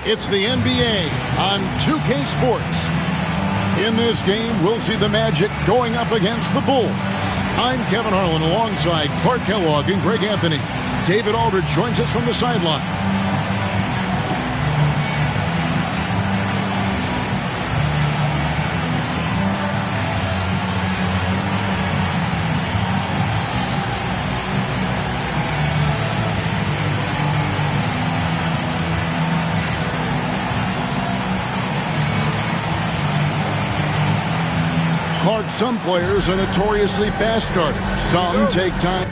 It's the NBA on 2K Sports. In this game, we'll see the Magic going up against the Bulls. I'm Kevin Harlan alongside Clark Kellogg and Greg Anthony. David Aldridge joins us from the sideline. Clark, some players are notoriously fast starters. Some take time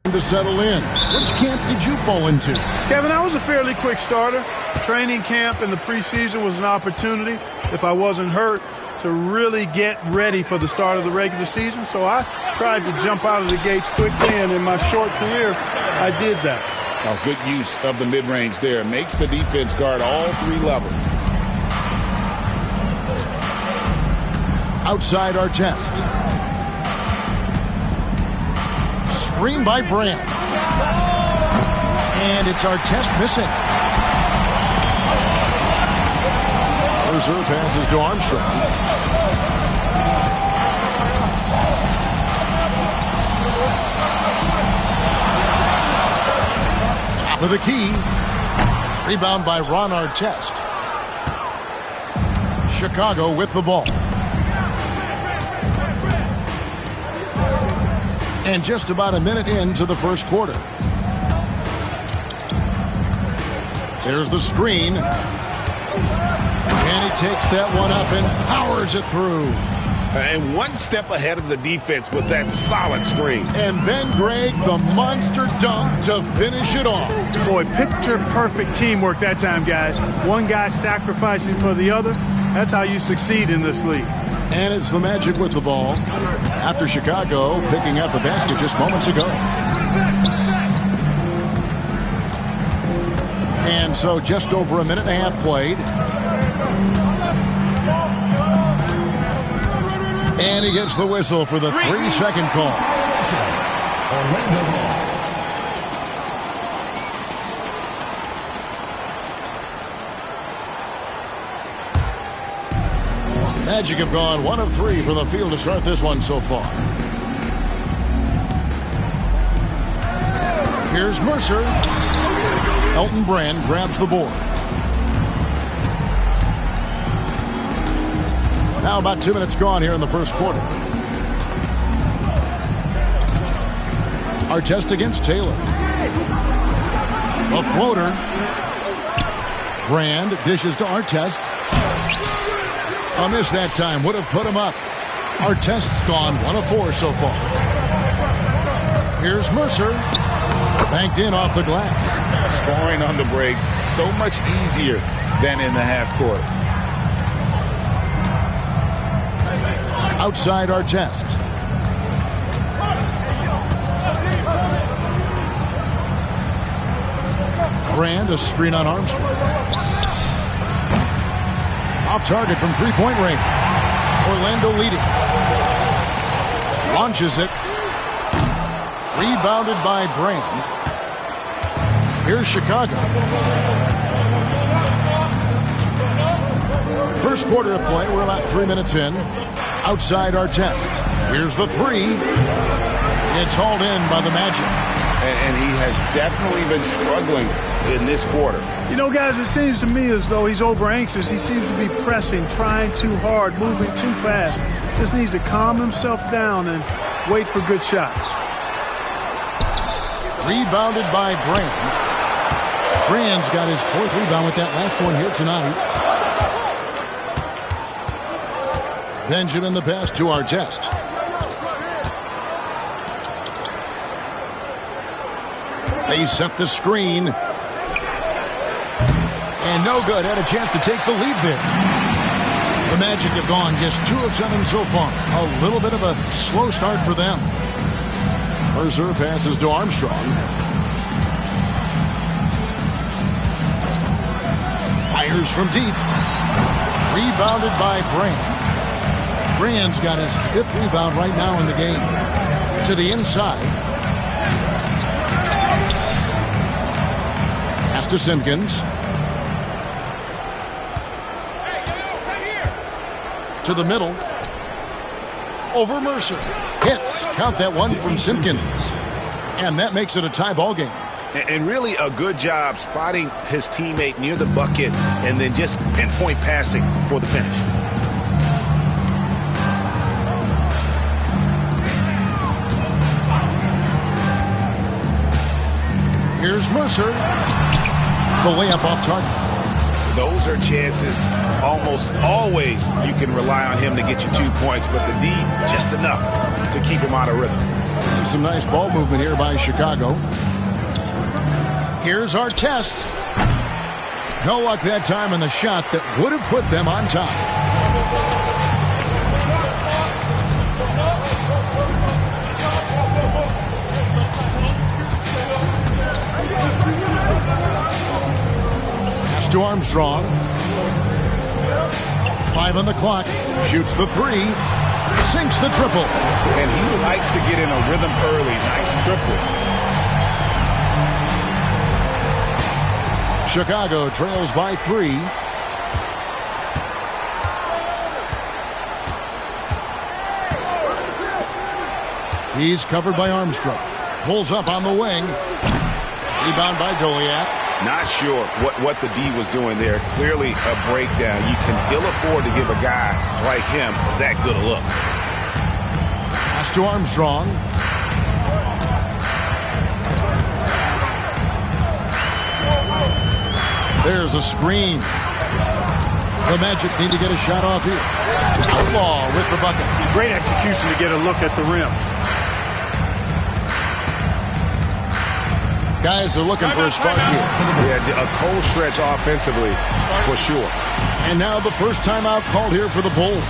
to settle in. Which camp did you fall into? Kevin, I was a fairly quick starter. Training camp in the preseason was an opportunity, if I wasn't hurt, to really get ready for the start of the regular season. So I tried to jump out of the gates quickly, and in my short career, I did that. Oh, good use of the mid-range there. Makes the defense guard all three levels. Outside our test. Screen by Brand. And it's our test missing. Mercer passes to Armstrong. Top of the key. Rebound by Ron Artest. Chicago with the ball. And just about a minute into the first quarter. There's the screen. And he takes that one up and powers it through. And one step ahead of the defense with that solid screen. And then, Greg, the monster dunk to finish it off. Boy, picture-perfect teamwork that time, guys. One guy sacrificing for the other. That's how you succeed in this league. And it's the Magic with the ball after Chicago picking up a basket just moments ago. And so just over a minute and a half played. And he gets the whistle for the 3-second call. Magic have gone 1 of 3 from the field to start this one so far. Here's Mercer. Elton Brand grabs the board. Now about 2 minutes gone here in the first quarter. Artest against Taylor. A floater. Brand dishes to Artest. A miss that time. Would have put him up. Artest's gone 1 of 4 so far. Here's Mercer. Banked in off the glass. Scoring on the break so much easier than in the half court. Outside Artest. Brand, a screen on Armstrong. Off target from three-point range. Orlando leading. Launches it. Rebounded by Brand. Here's Chicago. First quarter of play. We're about 3 minutes in. Outside Artest. Here's the three. It's hauled in by the Magic. And he has definitely been struggling in this quarter. You know, guys, it seems to me as though he's over-anxious. He seems to be pressing, trying too hard, moving too fast. Just needs to calm himself down and wait for good shots. Rebounded by Brand. Brand's got his 4th rebound with that last one here tonight. Benjamin the pass to Artest. They set the screen. And no good. Had a chance to take the lead there. The Magic have gone just 2 of 7 so far. A little bit of a slow start for them. Mercer passes to Armstrong. Fires from deep. Rebounded by Brand. Brand's got his 5th rebound right now in the game. To the inside. Pass to Simpkins. To the middle. Over Mercer. Hits. Count that one from Simpkins. And that makes it a tie ball game. And really a good job spotting his teammate near the bucket and then just pinpoint passing for the finish. Here's Mercer. The layup off target. Those are chances almost always you can rely on him to get you 2 points, but the D just enough to keep him out of rhythm. Some nice ball movement here by Chicago. Here's our test. No luck that time in the shot that would have put them on top. Pass to Armstrong. 5 on the clock. Shoots the 3. Sinks the triple. And he likes to get in a rhythm early. Nice triple. Chicago trails by 3. He's covered by Armstrong. Pulls up on the wing. Rebound by Goliath. Not sure what the D was doing there. Clearly a breakdown. You can ill afford to give a guy like him that good a look. Pass to Armstrong. There's a screen. The Magic need to get a shot off here. Outlaw with the bucket. Great execution to get a look at the rim. Guys are looking for a spark here. Yeah, a cold stretch offensively for sure. And now the first timeout called here for the Bulls.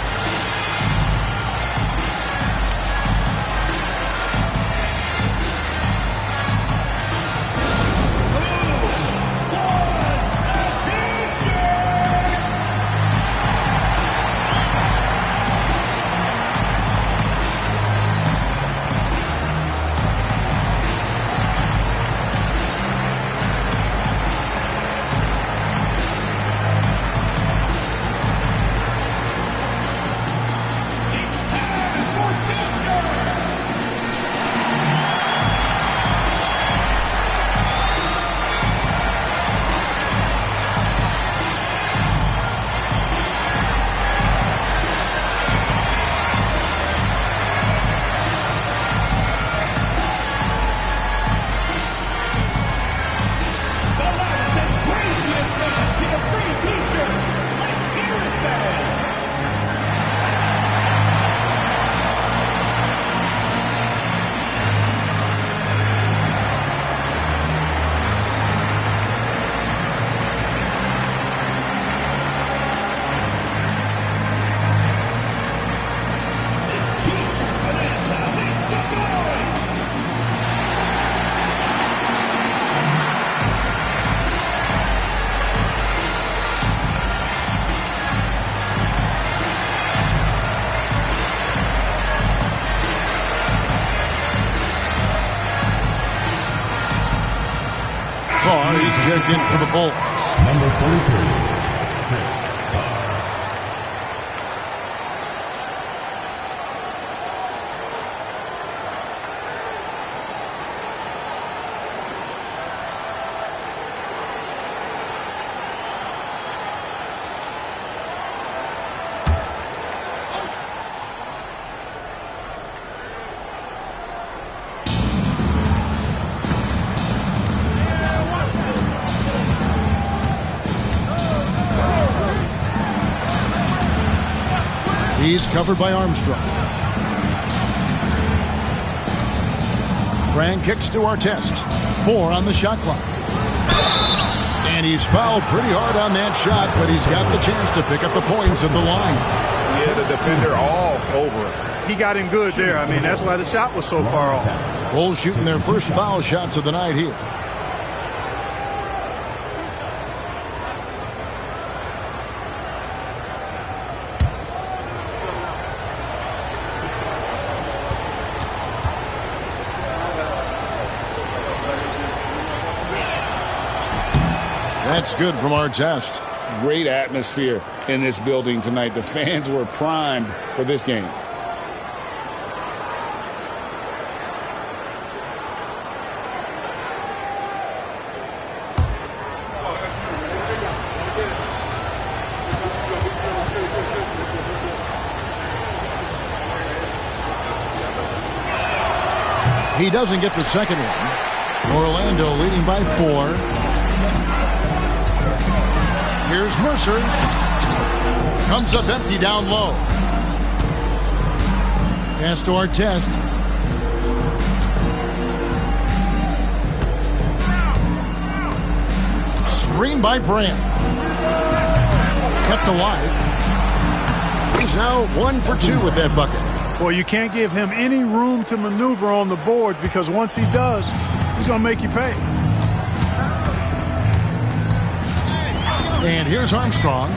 He's checked in for the Bulls. Number 43, Chris. He's covered by Armstrong. Brand kicks to Artest. 4 on the shot clock. And he's fouled pretty hard on that shot, but he's got the chance to pick up the points at the line. Yeah, the defender all over it. He got him good there. I mean, that's why the shot was so far off. Bulls shooting their first foul shots of the night here. That's good from Artest. Great atmosphere in this building tonight. The fans were primed for this game. He doesn't get the second one. Orlando leading by 4. Here's Mercer. Comes up empty down low. Pass to Artest. Screen by Brand. Kept alive. He's now 1 for 2 with that bucket. Well, you can't give him any room to maneuver on the board because once he does, he's going to make you pay. And here's Armstrong.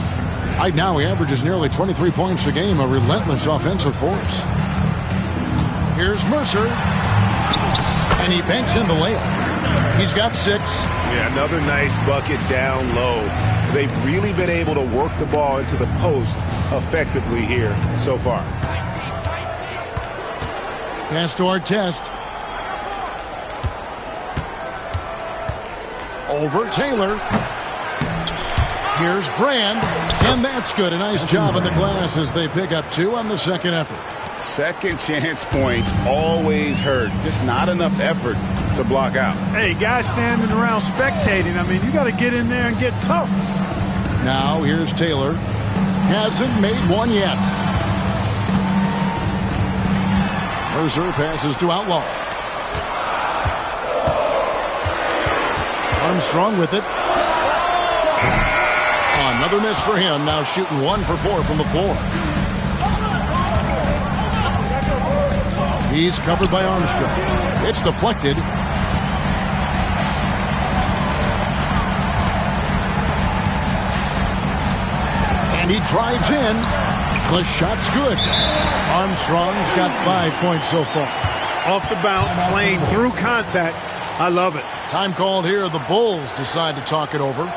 Right now he averages nearly 23 points a game, a relentless offensive force. Here's Mercer. And he banks in the layup. He's got 6. Yeah, another nice bucket down low. They've really been able to work the ball into the post effectively here so far. Pass to Artest. Over Taylor. Here's Brand. And that's good. A nice job on the glass as they pick up 2 on the second effort. Second chance points always hurt. Just not enough effort to block out. Hey, guys standing around spectating. I mean, you got to get in there and get tough. Now here's Taylor. Hasn't made one yet. Mercer passes to Outlaw. Armstrong with it. Another miss for him. Now shooting 1 for 4 from the floor. He's covered by Armstrong. It's deflected. And he drives in. The shot's good. Armstrong's got 5 points so far. Off the bounce, playing through contact. I love it. Time called here. The Bulls decide to talk it over.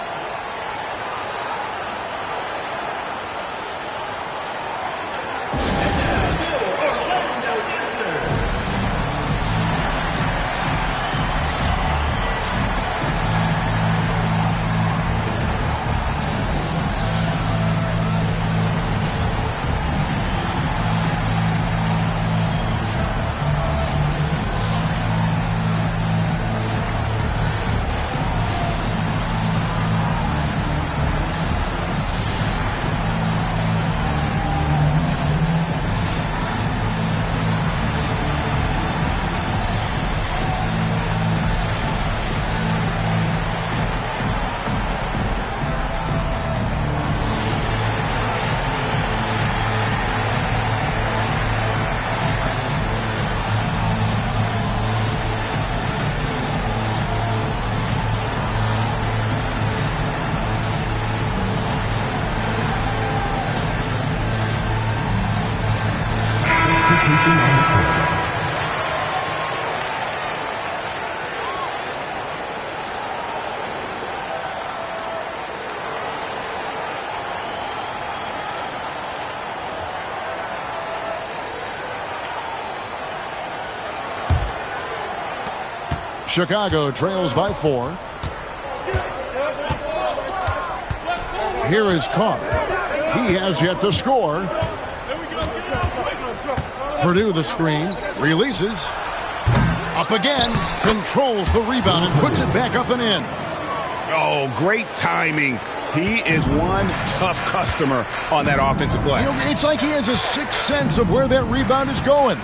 Chicago trails by 4. Here is Carr. He has yet to score. Purdue the screen. Releases. Up again. Controls the rebound and puts it back up and in. Oh, great timing. He is one tough customer on that offensive glass. You know, it's like he has a sixth sense of where that rebound is going.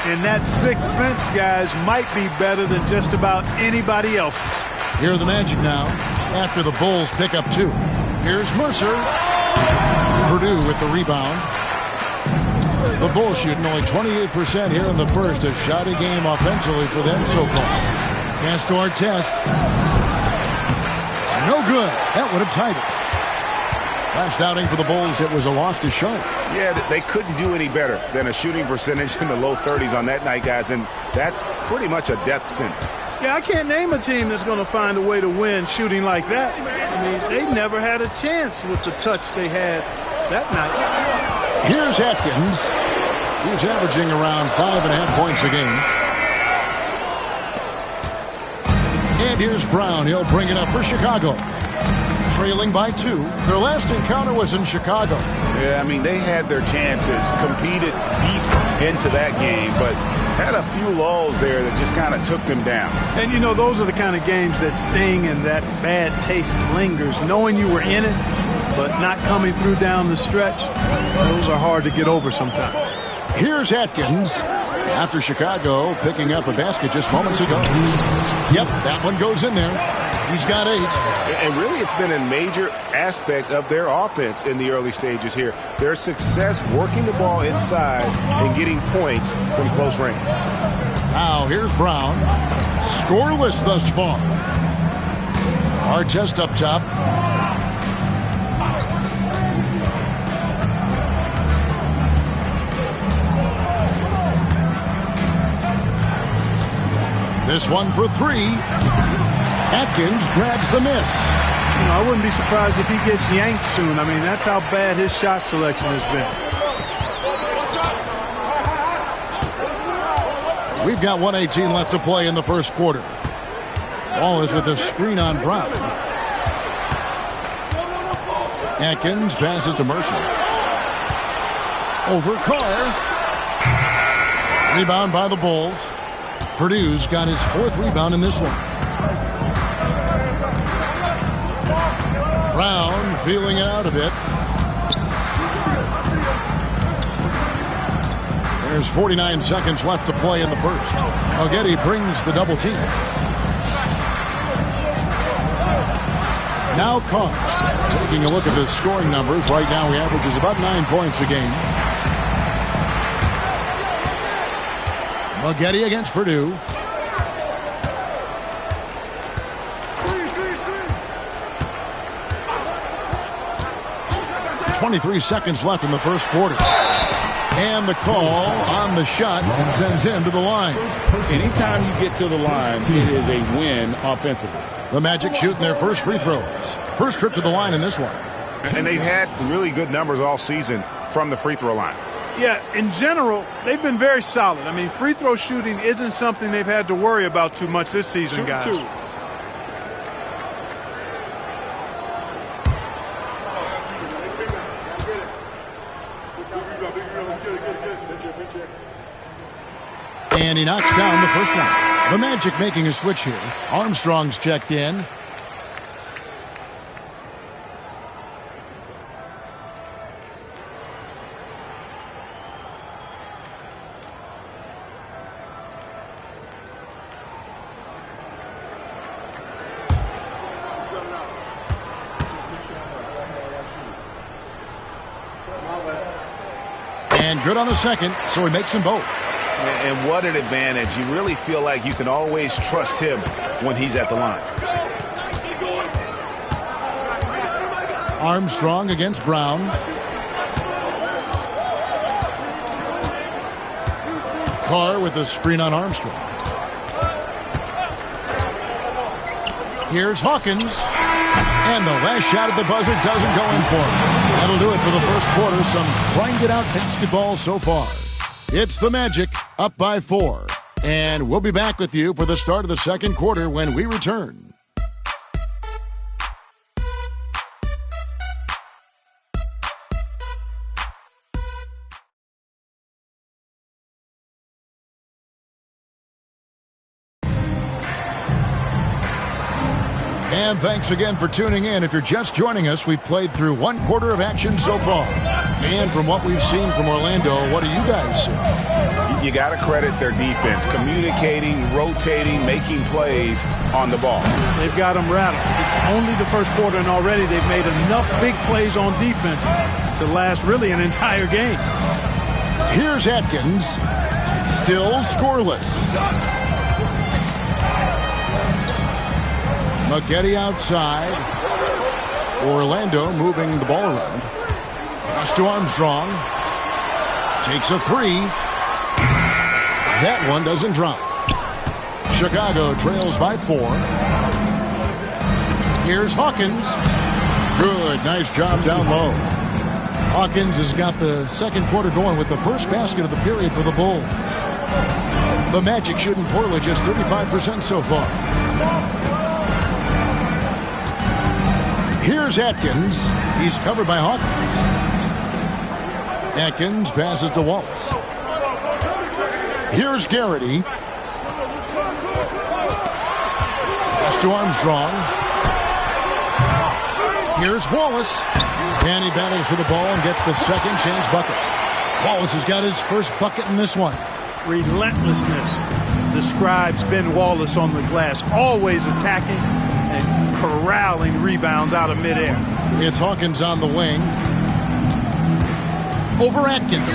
And that sixth sense, guys, might be better than just about anybody else's. Here are the Magic now after the Bulls pick up 2. Here's Mercer. Purdue with the rebound. The Bulls shooting only 28% here in the first. A shoddy game offensively for them so far. Pass to Artest. No good. That would have tied it. Last outing for the Bulls, it was a loss to Sharp. Yeah, they couldn't do any better than a shooting percentage in the low 30s on that night, guys, and that's pretty much a death sentence. Yeah, I can't name a team that's going to find a way to win shooting like that. I mean, they never had a chance with the touch they had that night. Here's Atkins. He's averaging around 5.5 points a game. And here's Brown. He'll bring it up for Chicago. Trailing by 2. Their last encounter was in Chicago. Yeah, I mean, they had their chances, competed deep into that game, but had a few lulls there that just kind of took them down. And, you know, those are the kind of games that sting and that bad taste lingers. Knowing you were in it, but not coming through down the stretch, those are hard to get over sometimes. Here's Atkins. After Chicago picking up a basket just moments ago. Yep, that one goes in there. He's got 8. And really, it's been a major aspect of their offense in the early stages here. Their success working the ball inside and getting points from close range. Now, here's Brown. Scoreless thus far. Artest up top. This one for 3. Atkins grabs the miss. You know, I wouldn't be surprised if he gets yanked soon. I mean, that's how bad his shot selection has been. We've got 1:18 left to play in the first quarter. Ball is with a screen on Brown. Atkins passes to Mercer. Over Carr. Rebound by the Bulls. Purdue's got his 4th rebound in this one. Brown feeling it out a bit. There's 49 seconds left to play in the first. Getty brings the double team. Now Carr. Taking a look at the scoring numbers. Right now he averages about 9 points a game. Getty against Purdue. 23 seconds left in the first quarter. And the call on the shot and sends him to the line. Anytime you get to the line, it is a win offensively. The Magic shooting their first free throws. First trip to the line in this one. And they've had really good numbers all season from the free throw line. Yeah, in general, they've been very solid. I mean, free throw shooting isn't something they've had to worry about too much this season, guys. And he knocks down the first one. The Magic making a switch here. Armstrong's checked in. And good on the second, so he makes them both. And what an advantage. You really feel like you can always trust him when he's at the line. Armstrong against Brown. Carr with the screen on Armstrong. Here's Hawkins. And the last shot at the buzzer doesn't go in for him. That'll do it for the first quarter. Some grinded-out basketball so far. It's the Magic up by 4. And we'll be back with you for the start of the second quarter when we return. And thanks again for tuning in. If you're just joining us, we've played through one quarter of action so far. And from what we've seen from Orlando, what do you guys see? You got to credit their defense, communicating, rotating, making plays on the ball. They've got them rattled. It's only the first quarter, and already they've made enough big plays on defense to last really an entire game. Here's Atkins, still scoreless. Getty outside. Orlando moving the ball around. Pass to Armstrong. Takes a three. That one doesn't drop. Chicago trails by 4. Here's Hawkins. Good. Nice job down low. Hawkins has got the second quarter going with the first basket of the period for the Bulls. The Magic shooting poorly, just 35% so far. Here's Atkins. He's covered by Hawkins. Atkins passes to Wallace. Here's Garrity. Pass to Armstrong. Here's Wallace. And he battles for the ball and gets the second chance bucket. Wallace has got his first bucket in this one. Relentlessness describes Ben Wallace on the glass. Always attacking and corralling rebounds out of midair. It's Hawkins on the wing. Over Atkins.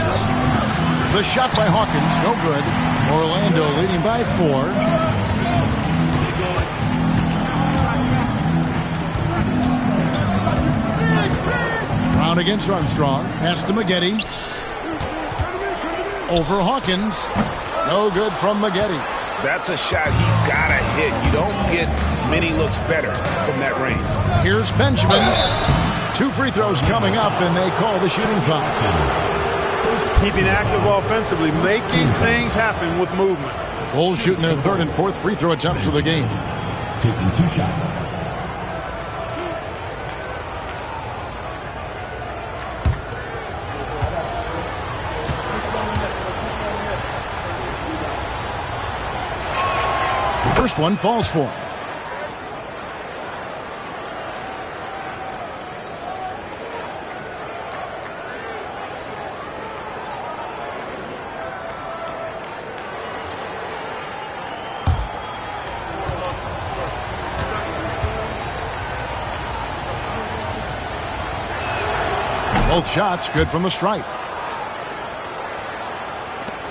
The shot by Hawkins, no good. Orlando leading by 4. Brown against Armstrong. Pass to Maggette. Over Hawkins. No good from Maggette. That's a shot he's got to hit. You don't get many looks better from that range. Here's Benjamin. 2 free throws coming up, and they call the shooting foul. Keeping active offensively, making things happen with movement. Bulls shooting their 3rd and 4th free throw attempts of the game. Taking 2 shots. First one falls for him. Both shots good from the stripe.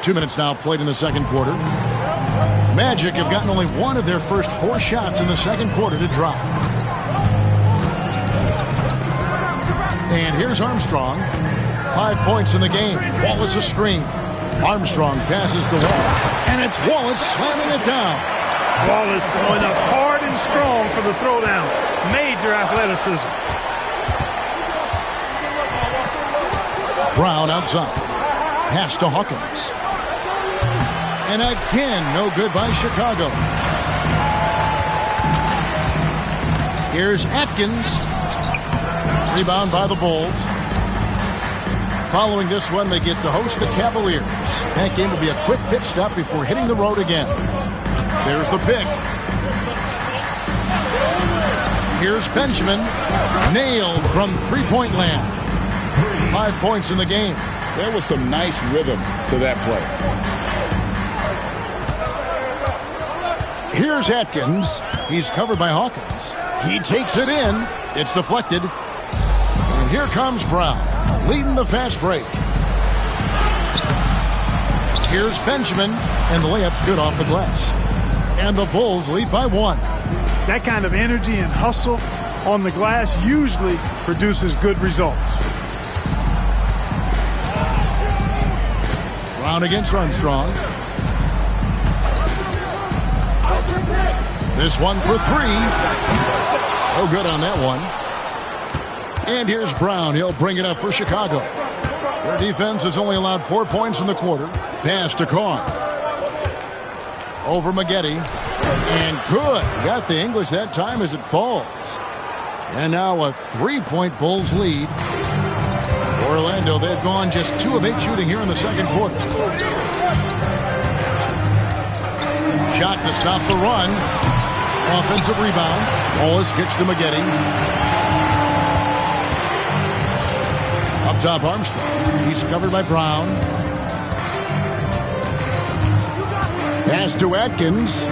2 minutes now played in the second quarter. Magic have gotten only 1 of their first 4 shots in the second quarter to drop. And here's Armstrong. 5 points in the game. Wallace a screen. Armstrong passes to Wallace. And it's Wallace slamming it down. Wallace going up hard and strong for the throwdown. Major athleticism. Brown outside. Pass to Hawkins. And again, no good by Chicago. Here's Atkins. Rebound by the Bulls. Following this one, they get to host the Cavaliers. That game will be a quick pit stop before hitting the road again. There's the pick. Here's Benjamin. Nailed from three-point land. 5 points in the game. There was some nice rhythm to that play. Here's Atkins. He's covered by Hawkins. He takes it in. It's deflected. And here comes Brown, leading the fast break. Here's Benjamin, and the layup's good off the glass. And the Bulls lead by 1. That kind of energy and hustle on the glass usually produces good results. Brown against Armstrong. This one for 3. Oh, good on that one. And here's Brown. He'll bring it up for Chicago. Their defense has only allowed 4 points in the quarter. Pass to Carr. Over Maggette. And good. Got the English that time as it falls. And now a 3-point Bulls lead. Orlando, they've gone just 2 of 8 shooting here in the second quarter. Shot to stop the run. Offensive rebound. Wallace kicks to Maggette. Up top, Armstrong. He's covered by Brown. Pass to Atkins.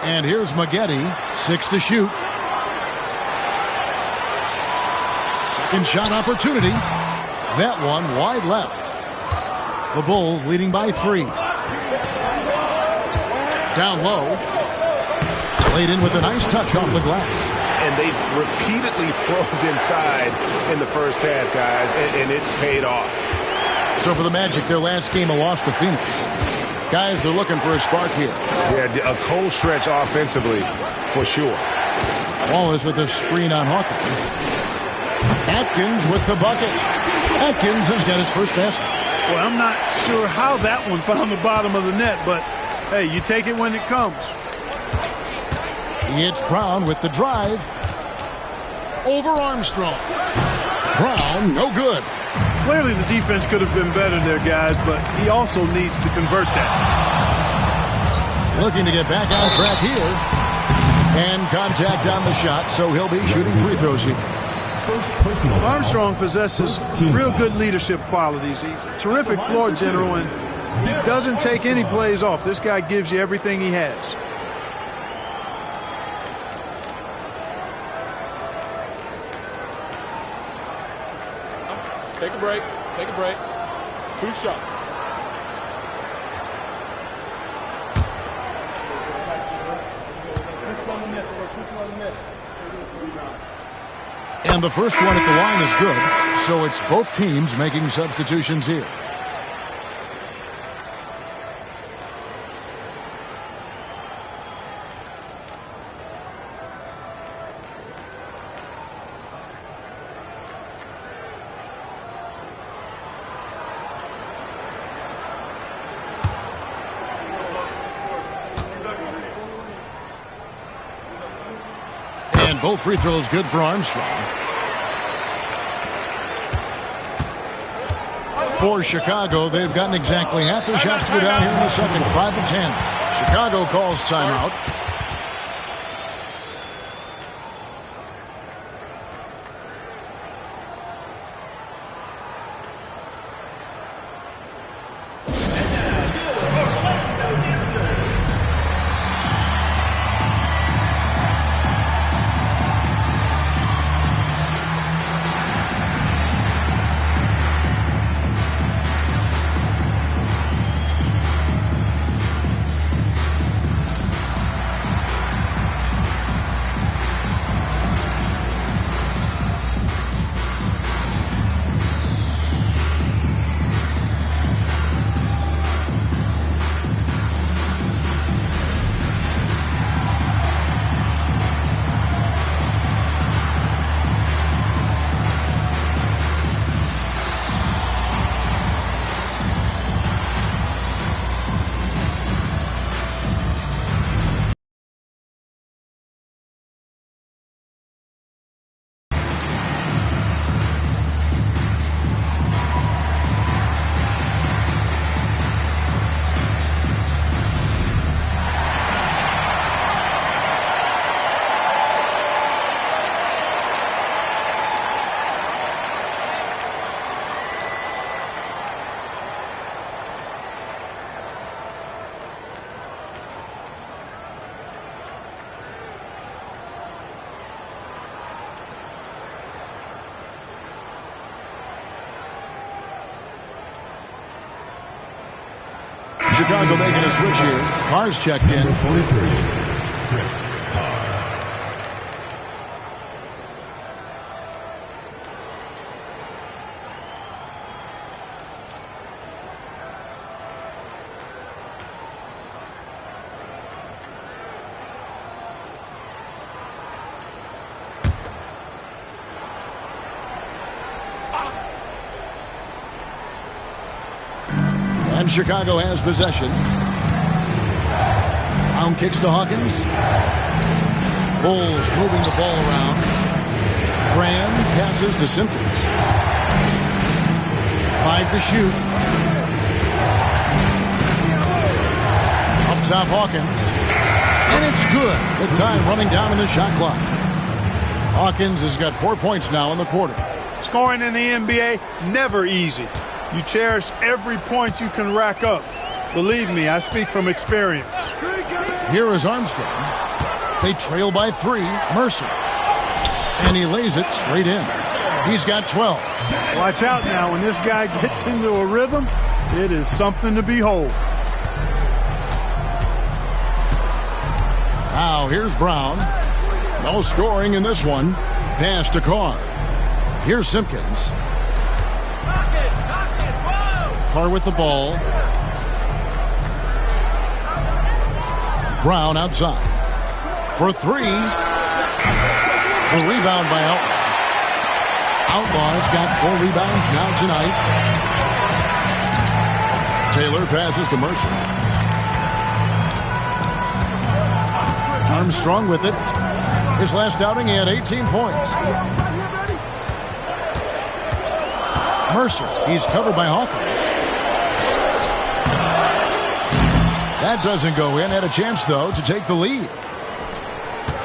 And here's Maggette. 6 to shoot. Second shot opportunity. That one wide left. The Bulls leading by 3. Down low. Laid in with a nice touch off the glass. And they've repeatedly probed inside in the first half, guys, and it's paid off. So for the Magic, their last game, a loss to Phoenix. Guys, they're looking for a spark here. Yeah, a cold stretch offensively, for sure. Wallace with a screen on Hawkins. Atkins with the bucket. Atkins has got his first basket. Well, I'm not sure how that one found the bottom of the net, but, hey, you take it when it comes. It's Brown with the drive. Over Armstrong. Brown, no good. Clearly the defense could have been better there, guys, but he also needs to convert that. Looking to get back on track here. And contact on the shot, so he'll be shooting free throws here. Armstrong possesses real good leadership qualities. He's a terrific floor general, and he doesn't take any plays off. This guy gives you everything he has. Take a break. Take a break. 2 shots. And the first one at the line is good, so it's both teams making substitutions here. And both free throws good for Armstrong. For Chicago, they've gotten exactly half their shots to go down here in the second, 5-10. Chicago calls timeout. Chicago making a switch here. Carr's checked in. 43, Chris Carr. And Chicago has possession. Brown kicks to Hawkins. Bulls moving the ball around. Graham passes to Simpkins. 5 to shoot. Up top Hawkins. And it's good. The time running down in the shot clock. Hawkins has got 4 points now in the quarter. Scoring in the NBA, never easy. You cherish every point you can rack up. Believe me, I speak from experience. Here is Armstrong. They trail by 3. Mercer. And he lays it straight in. He's got 12. Watch out now. When this guy gets into a rhythm, it is something to behold. Now here's Brown. No scoring in this one. Pass to Carr. Here's Simpkins. Carr with the ball. Brown outside. For three. The rebound by Outlaw. Outlaw's got 4 rebounds now tonight. Taylor passes to Mercer. Armstrong with it. His last outing, he had 18 points. Mercer, he's covered by Hawkins. That doesn't go in. Had a chance, though, to take the lead.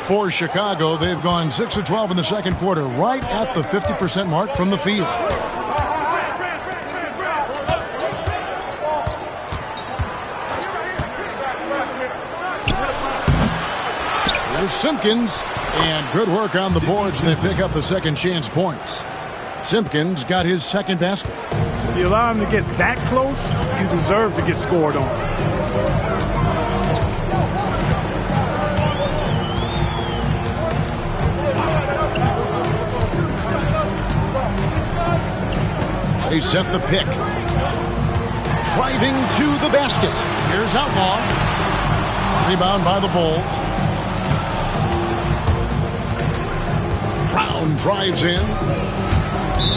For Chicago, they've gone 6 of 12 in the second quarter, right at the 50% mark from the field. There's Simpkins, and good work on the boards. They pick up the second chance points. Simpkins got his second basket. If you allow him to get that close, you deserve to get scored on. They set the pick. Driving to the basket. Here's Outlaw. Rebound by the Bulls. Brown drives in.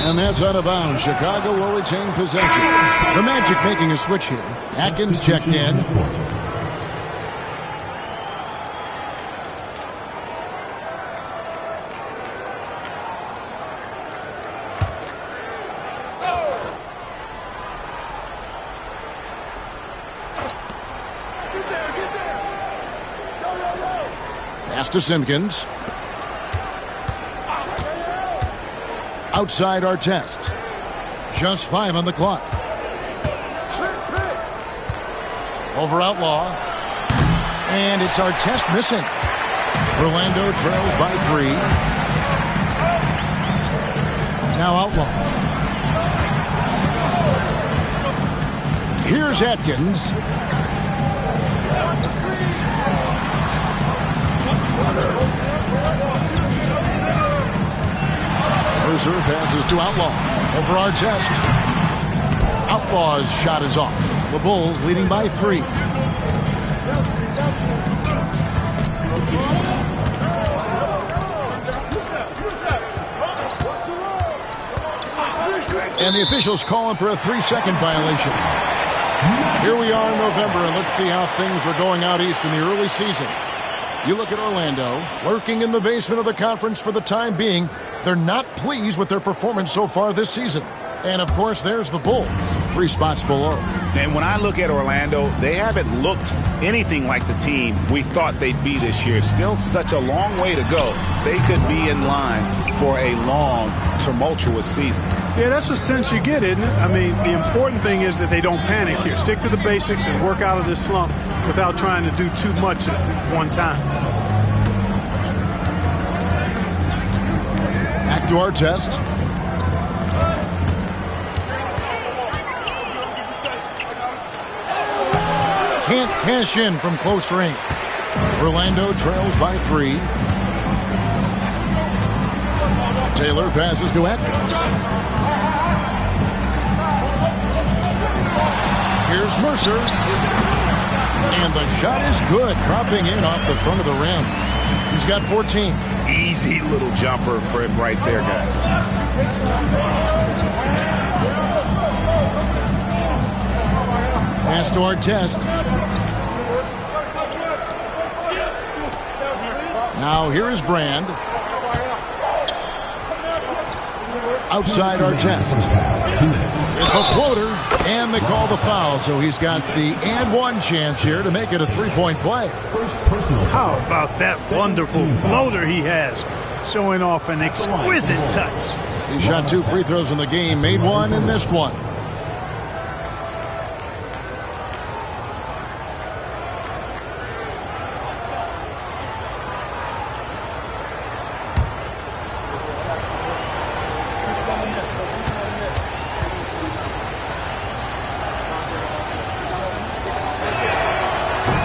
And that's out of bounds. Chicago will retain possession. The Magic making a switch here. Atkins checked in. Pass to Simpkins. Outside Artest. Just 5 on the clock. Over Outlaw. And it's Artest missing. Orlando trails by 3. Now Outlaw. Here's Atkins. Mercer passes to Outlaw. Over Artest. Outlaw's shot is off. The Bulls leading by 3. And the officials calling for a 3-second violation. Here we are in November, and let's see how things are going out east in the early season. You look at Orlando, lurking in the basement of the conference for the time being. They're not pleased with their performance so far this season. And, of course, there's the Bulls, 3 spots below. And when I look at Orlando, they haven't looked anything like the team we thought they'd be this year. Still such a long way to go. They could be in line for a long, tumultuous season. Yeah, that's the sense you get, isn't it? I mean, the important thing is that they don't panic here. Stick to the basics and work out of this slump without trying to do too much at one time. Back to Artest. Can't cash in from close range. Orlando trails by 3. Taylor passes to Atkins. Here's Mercer. And the shot is good, dropping in off the front of the rim. He's got 14. Easy little jumper for him right there, guys. Pass to Artest. Now here is Brand. Outside Artest. A floater, and they call the foul, so he's got the and one chance here to make it a 3-point play. How about that wonderful floater he has, showing off an exquisite touch. He shot 2 free throws in the game, made 1 and missed 1.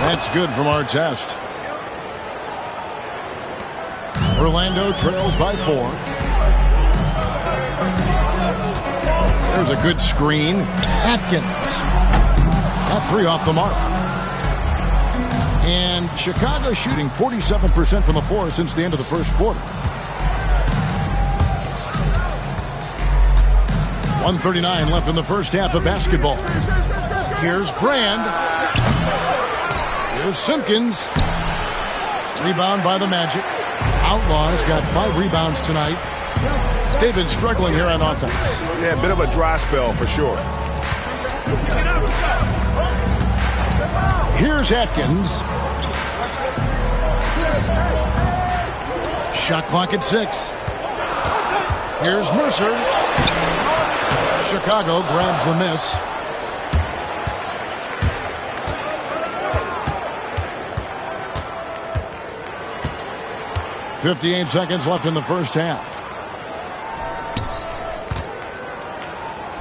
That's good from Artest. Orlando trails by 4. There's a good screen. Atkins. That 3 off the mark. And Chicago shooting 47% from the floor since the end of the first quarter. 1:39 left in the first half of basketball. Here's Brand. Here's Simpkins. Rebound by the Magic. Outlaws got 5 rebounds tonight. They've been struggling here on offense. Yeah, a bit of a dry spell for sure. Here's Atkins. Shot clock at 6. Here's Mercer. Chicago grabs the miss. .58 seconds left in the first half.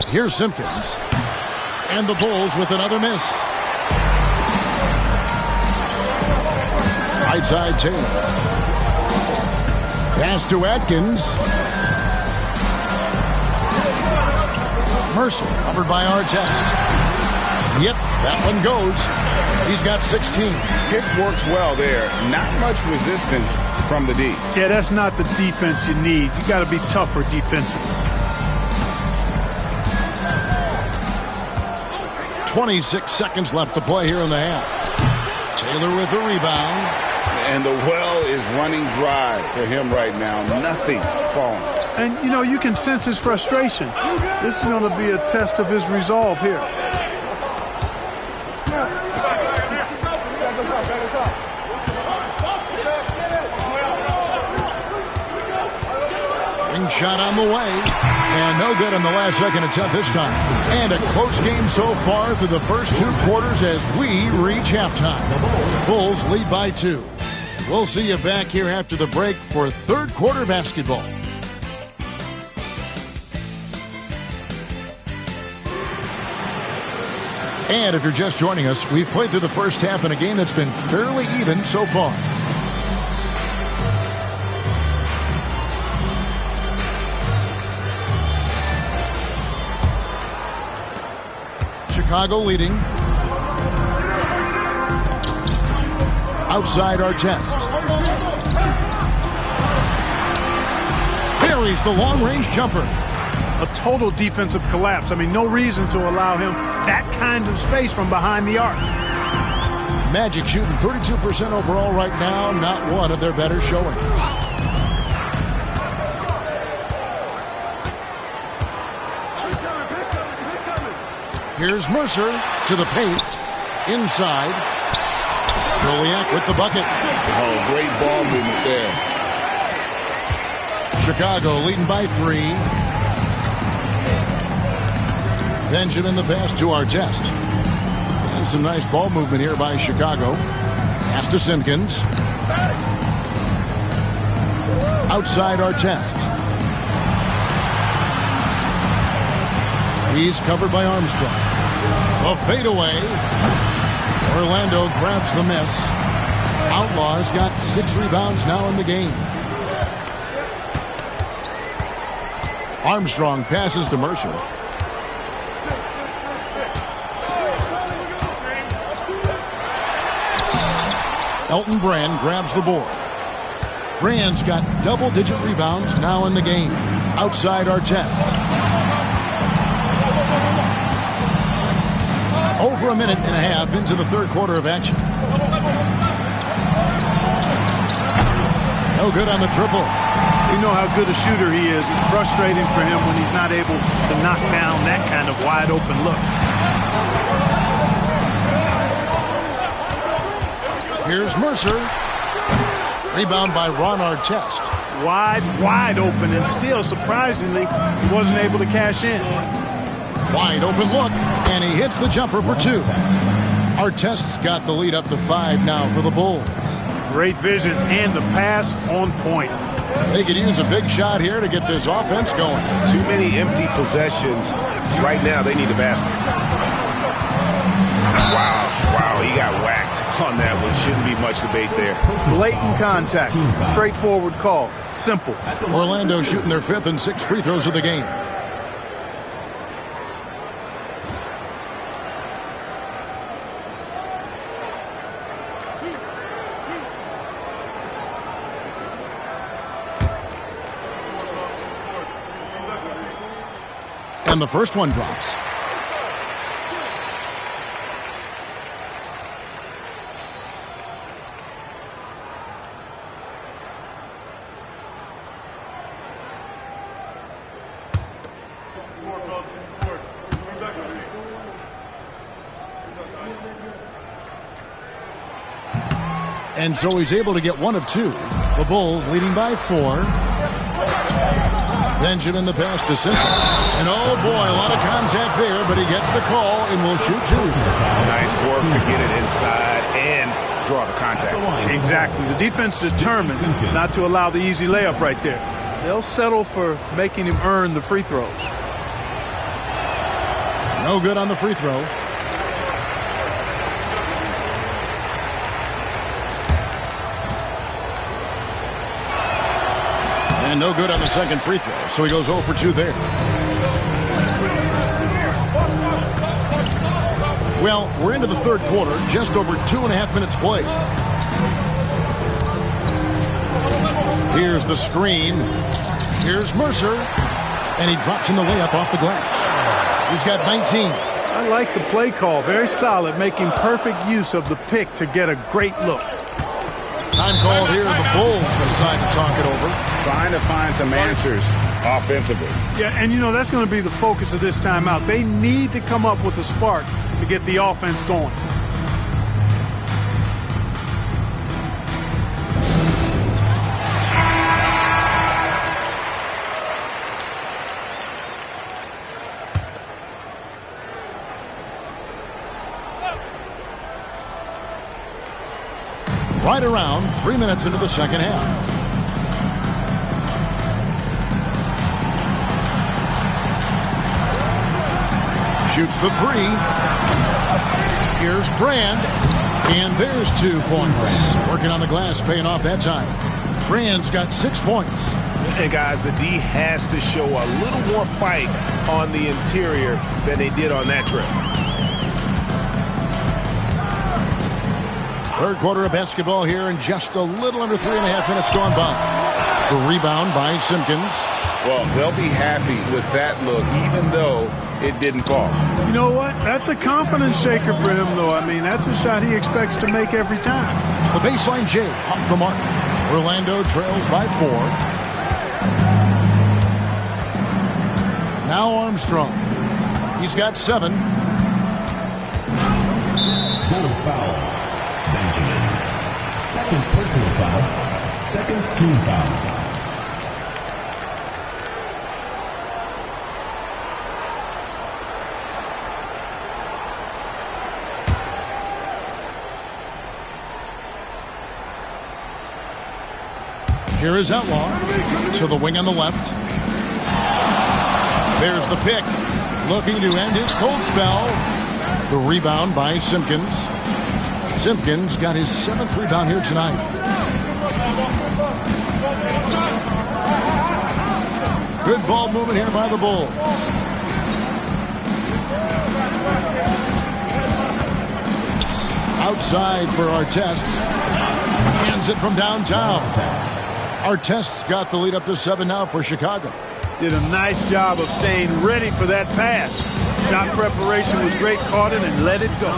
Here's Simpkins. And the Bulls with another miss. Right side Taylor. Pass to Atkins. Mercer covered by Artest. Yep, that one goes. He's got 16. Pick works well there. Not much resistance from the D. Yeah, that's not the defense you need. You got to be tougher defensively. 26 seconds left to play here in the half. Taylor with the rebound. And the well is running dry for him right now. Nothing falling. And, you know, you can sense his frustration. This is going to be a test of his resolve here. Ring shot on the way. And no good on the last second attempt this time. And a close game so far through the first 2 quarters as we reach halftime. Bulls lead by 2. We'll see you back here after the break for third quarter basketball. And if you're just joining us, we've played through the first half in a game that's been fairly even so far. Chicago leading. Outside Artest. Buries the long-range jumper. A total defensive collapse. I mean, no reason to allow him that kind of space from behind the arc. Magic shooting 32% overall right now. Not one of their better showings. Here's Mercer to the paint. Inside. Goliak with the bucket. Oh, great ball movement there. Chicago leading by 3. Benjamin the pass to Artest. And some nice ball movement here by Chicago. Pass to Simpkins. Outside Artest. He's covered by Armstrong. A fadeaway. Orlando grabs the miss. Outlaws got 6 rebounds now in the game. Armstrong passes to Mercer. Elton Brand grabs the board. Brand's got double-digit rebounds now in the game. Outside Artest. Over a minute and a half into the third quarter of action. No good on the triple. You know how good a shooter he is. It's frustrating for him when he's not able to knock down that kind of wide open look. Here's Mercer. Rebound by Ron Artest. Wide open, and still, surprisingly, he wasn't able to cash in. Wide open look, and he hits the jumper for 2. Artest's got the lead up to 5 now for the Bulls. Great vision and the pass on point. They could use a big shot here to get this offense going. Too many empty possessions. Right now, they need a basket. Wow, he got whacked. on that one. Shouldn't be much debate there. Blatant contact. Straightforward call. Simple. Orlando shooting their 5th and 6th free throws of the game. And the first one drops. And so he's able to get 1 of 2. The Bulls leading by 4. Benjamin the pass to Simpkins. And oh boy, a lot of contact there, but he gets the call and will shoot 2. Nice work to get it inside and draw the contact. Exactly. The defense determined not to allow the easy layup right there. They'll settle for making him earn the free throws. No good on the free throw. And no good on the second free throw, so he goes 0 for 2 there. Well, we're into the third quarter, just over 2.5 minutes played. Here's the screen. Here's Mercer. And he drops in the layup off the glass. He's got 19. I like the play call. Very solid, making perfect use of the pick to get a great look. Time called here. The Bulls decide to talk it over. Trying to find some answers offensively. Yeah, and you know, that's going to be the focus of this timeout. They need to come up with a spark to get the offense going. Right around 3 minutes into the second half. Shoots the 3. Here's Brand. And there's 2 points. Working on the glass, paying off that time. Brand's got 6 points. And guys, the D has to show a little more fight on the interior than they did on that trip. Third quarter of basketball here, and just a little under 3.5 minutes gone by. The rebound by Simpkins. Well, they'll be happy with that look, even though it didn't fall. You know what? That's a confidence shaker for him, though. I mean, that's a shot he expects to make every time. The baseline J off the mark. Orlando trails by 4. Now Armstrong. He's got 7. Bulls foul. Benjamin. Second personal foul. Second team foul. Here is Outlaw to the wing on the left. There's the pick. Looking to end his cold spell. The rebound by Simpkins. Simpkins got his 7th rebound here tonight. Good ball movement here by the Bulls. Outside for Artest. Hands it from downtown. Artest's got the lead up to 7 now for Chicago. Did a nice job of staying ready for that pass. Shot preparation was great, caught it and let it go.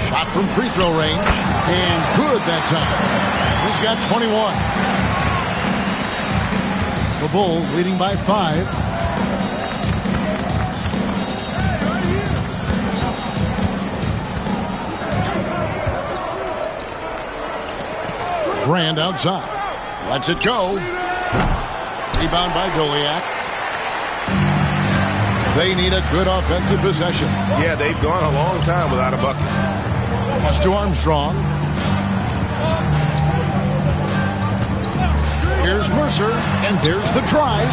Shot from free throw range, and good that time. He's got 21. The Bulls leading by 5. Brand outside. Lets it go. Rebound by Doliak. They need a good offensive possession. Yeah, they've gone a long time without a bucket. Pass to Armstrong. Here's Mercer, and there's the drive.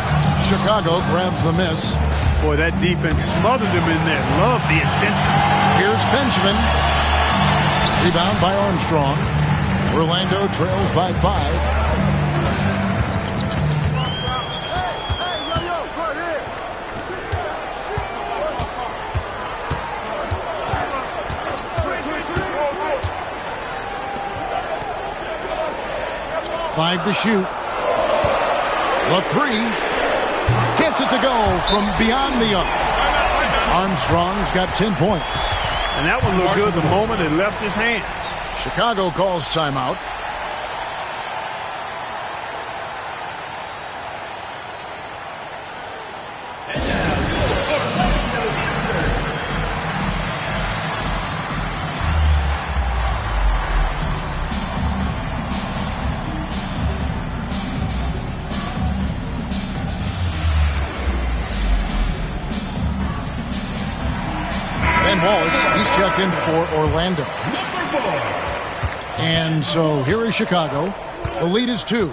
Chicago grabs the miss. Boy, that defense smothered him in there. Love the intensity. Here's Benjamin. Rebound by Armstrong. Orlando trails by 5. Five to shoot. The three. Gets it to go from beyond the arc. Armstrong's got 10 points. And that one looked good the moment it left his hands. Chicago calls timeout. Wallace, he's checked in for Orlando. And so here is Chicago. The lead is 2.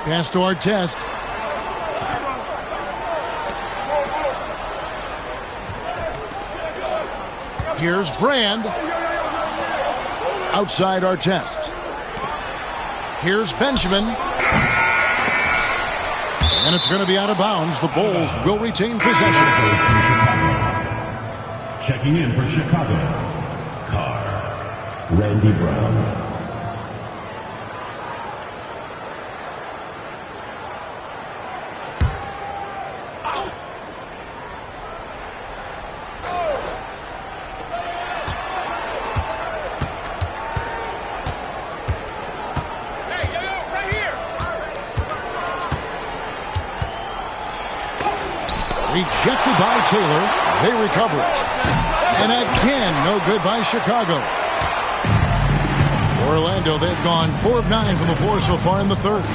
Pass to Artest. Here's Brand. Outside Artest. Here's Benjamin. And it's going to be out of bounds. The Bulls will retain possession. Checking in for Chicago, Carr, Randy Brown. Rejected by Taylor. They recover it. And again, no good by Chicago. Orlando, they've gone 4 of 9 from the floor so far in the third.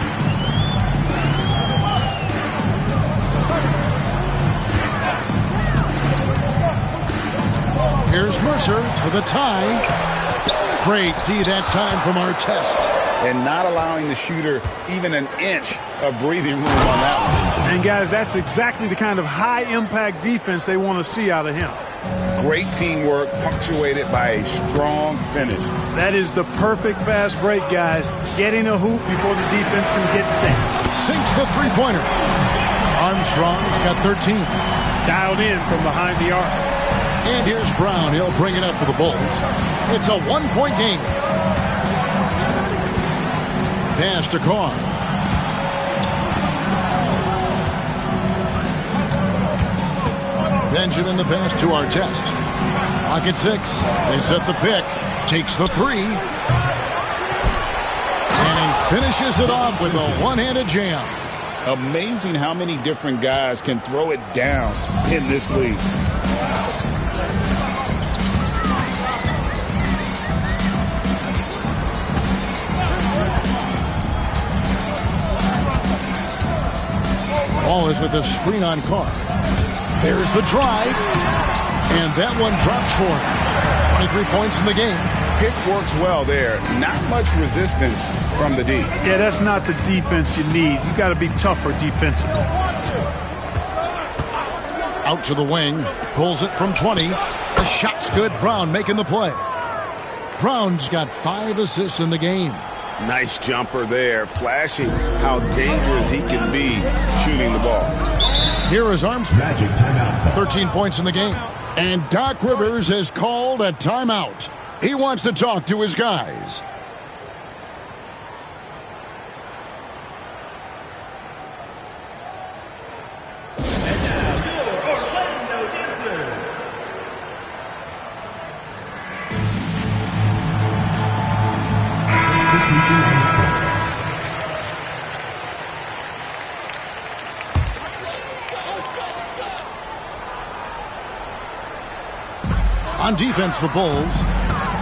Here's Mercer for the tie. Great D that time from Artest. And not allowing the shooter even an inch of breathing room on that one. And, guys, that's exactly the kind of high-impact defense they want to see out of him. Great teamwork punctuated by a strong finish. That is the perfect fast break, guys. Getting a hoop before the defense can get set. Sinks the three-pointer. Armstrong's got 13. Dialed in from behind the arc. And here's Brown. He'll bring it up for the Bulls. It's a one-point game. Pass to Carr. Benjamin the pass to Artest. Clock at 6. They set the pick. Takes the 3. And he finishes it off with a one-handed jam. Amazing how many different guys can throw it down in this league. Ball is with a screen on Carr. There's the drive. And that one drops for him. 23 points in the game. Pick works well there. Not much resistance from the D. Yeah, that's not the defense you need. You got to be tougher defensively. Out to the wing. Pulls it from 20. The shot's good. Brown making the play. Brown's got 5 assists in the game. Nice jumper there, flashing how dangerous he can be shooting the ball. Here is Armstrong. Magic timeout. 13 points in the game. And Doc Rivers has called a timeout. He wants to talk to his guys. And now, your Orlando Dancers. On defense, the Bulls.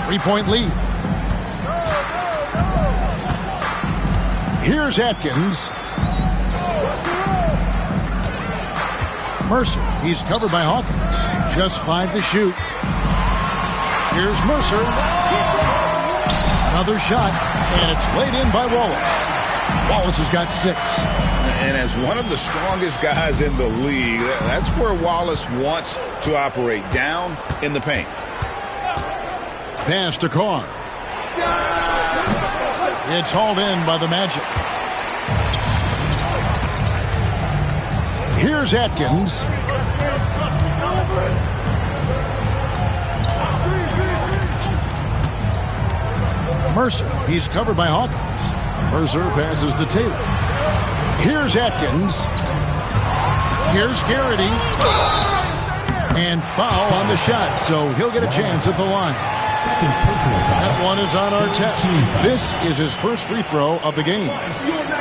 3-point lead. Here's Atkins. Mercer. He's covered by Hawkins. Just 5 to shoot. Here's Mercer. Another shot, and it's laid in by Wallace. Wallace has got 6. And as one of the strongest guys in the league, that's where Wallace wants to operate, down in the paint. Pass to Carr. It's hauled in by the Magic. Here's Atkins. Mercer, he's covered by Hawkins. Mercer passes to Taylor. Here's Atkins. Here's Garrity. And foul on the shot, so he'll get a chance at the line. That one is on our test. This is his first free throw of the game.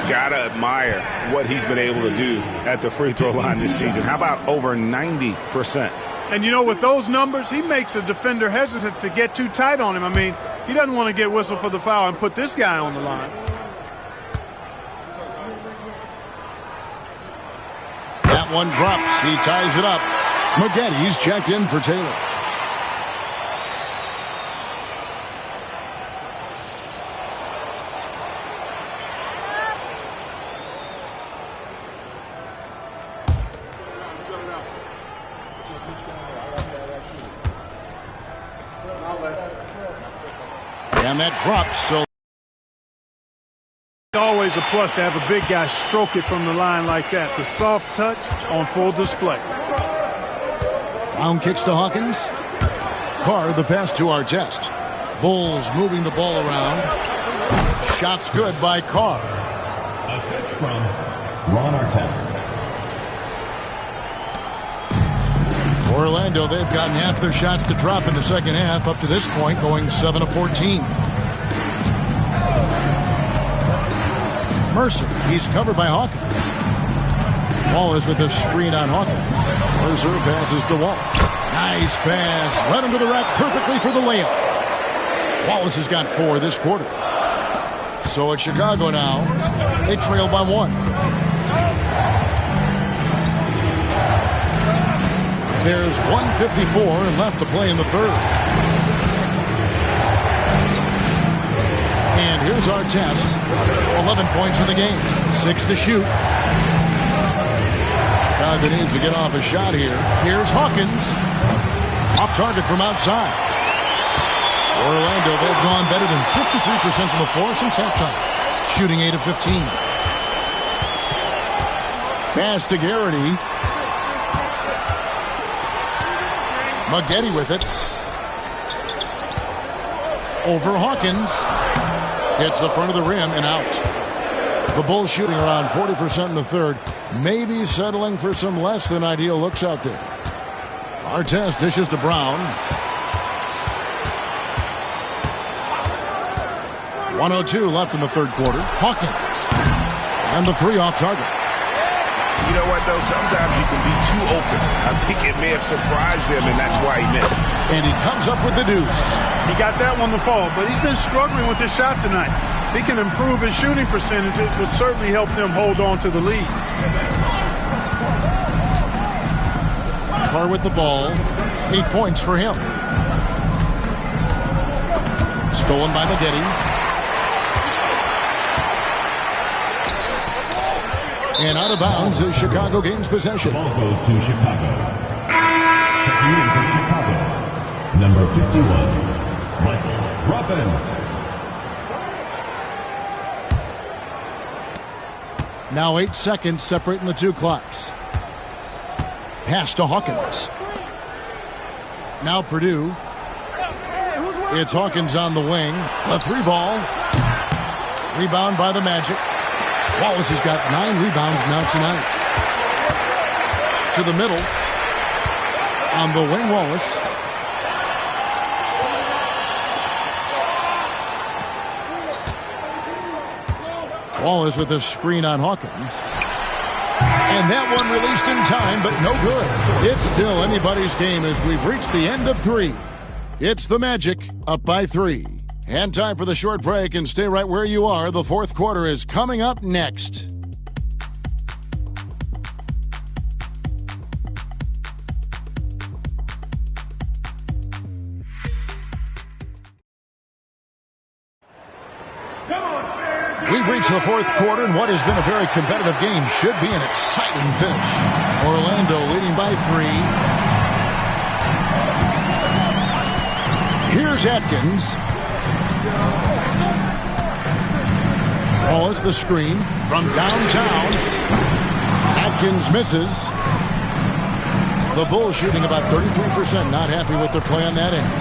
Gotta admire what he's been able to do at the free throw line this season. How about over 90%? And, you know, with those numbers, he makes a defender hesitant to get too tight on him. I mean, he doesn't want to get whistled for the foul and put this guy on the line. That one drops. He ties it up. Maggotti's checked in for Taylor. And that drops, so Always a plus to have a big guy stroke it from the line like that. The soft touch on full display. Brown kicks to Hawkins. Carr the pass to Artest. Bulls moving the ball around. Shots good by Carr. Assist from Ron Artest. Orlando, they've gotten half their shots to drop in the second half up to this point, going 7 of 14. Mercer, he's covered by Hawkins. Wallace with a screen on Hawkins. Mercer passes to Wallace. Nice pass. Right under the rack perfectly for the layup. Wallace has got 4 this quarter. So it's Chicago now. They trail by 1. There's 1:54 left to play in the third. And here's our test. 11 points in the game. 6 to shoot. Chicago needs to get off a shot here. Here's Hawkins. Off target from outside. Orlando, they've gone better than 53% from the floor since halftime. Shooting 8 of 15. Pass to Garrity. Maggotti with it. Over Hawkins. Hits the front of the rim and out. The Bulls shooting around 40% in the third. Maybe settling for some less than ideal looks out there. Artest dishes to Brown. 1:02 left in the third quarter. Hawkins. And the 3 off target. You know what, though? Sometimes you can be too open. I think it may have surprised him, and that's why he missed. And he comes up with the deuce. He got that one to fall, but he's been struggling with his shot tonight. He can improve his shooting percentages, which certainly help them hold on to the lead. Carr with the ball. 8 points for him. Stolen by Maggotti. And out of bounds is Chicago gains possession. Ball goes to Chicago. Checking in for Chicago. Number 51, Michael Ruffin. Now 8 seconds separating the 2 clocks. Pass to Hawkins. Now Purdue. It's Hawkins on the wing. A 3-ball. Rebound by the Magic. Wallace has got 9 rebounds now tonight. To the middle. On the wing, Wallace. Wallace with a screen on Hawkins. And that one released in time, but no good. It's still anybody's game as we've reached the end of 3. It's the Magic up by 3. And time for the short break, and stay right where you are. The fourth quarter is coming up next. We've reached the fourth quarter, and what has been a very competitive game should be an exciting finish. Orlando leading by 3. Here's Atkins. Wallace the screen from downtown. Atkins misses. The Bulls shooting about 33%. Not happy with their play on that end.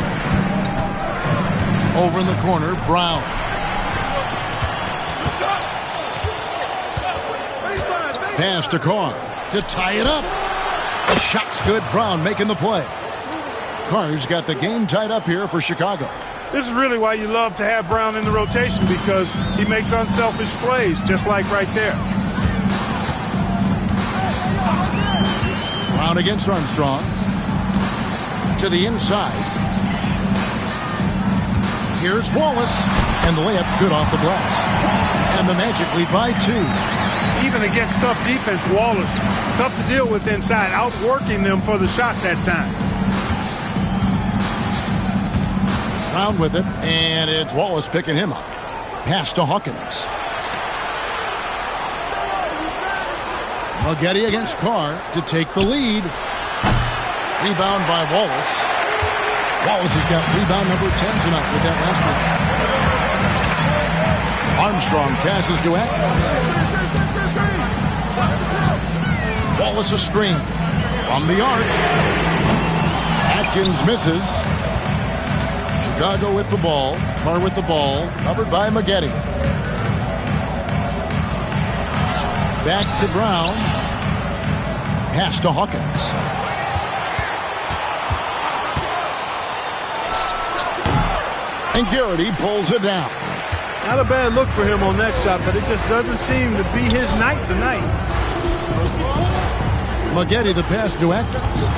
Over in the corner, Brown. Pass to Carr to tie it up. The shot's good. Brown making the play. Carr's got the game tied up here for Chicago. This is really why you love to have Brown in the rotation, because he makes unselfish plays, just like right there. Brown against Armstrong. To the inside. Here's Wallace. And the layup's good off the glass. And the Magic lead by 2. Even against tough defense, Wallace, tough to deal with inside, outworking them for the shot that time. Brown with it, and it's Wallace picking him up. Pass to Hawkins. Maggette against Carr to take the lead. Rebound by Wallace. Wallace has got rebound number 10 tonight with that last one. Armstrong passes to Atkins. Wallace a screen from the arc. Atkins misses. Chicago with the ball. Carr with the ball. Covered by Maggette. Back to Brown. Pass to Hawkins. And Garrity pulls it down. Not a bad look for him on that shot, but it just doesn't seem to be his night tonight. Maggette the pass to Atkins.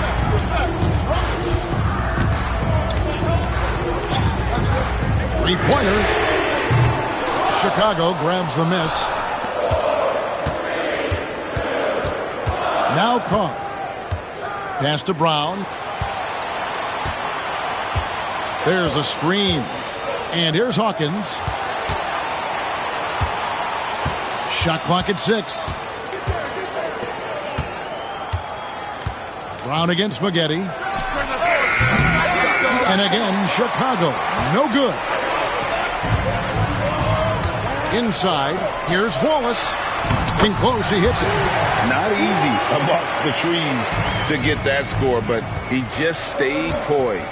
Three-pointer. Chicago grabs the miss. Now Carr. Pass to Brown. There's a screen. And here's Hawkins. Shot clock at 6. Brown against Maggette. And again, Chicago. No good. Inside, here's Wallace. In close, he hits it. Not easy amongst the trees to get that score, but he just stayed poised.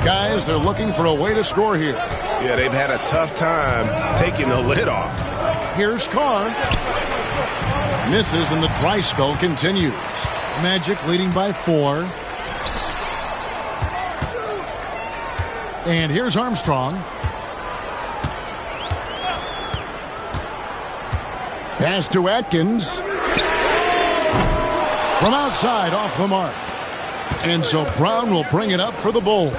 Guys, they're looking for a way to score here. Yeah, they've had a tough time taking the lid off. Here's Carr. Misses, and the dry spell continues. Magic leading by 4. And here's Armstrong. Pass to Atkins. From outside, off the mark. And so Brown will bring it up for the Bulls.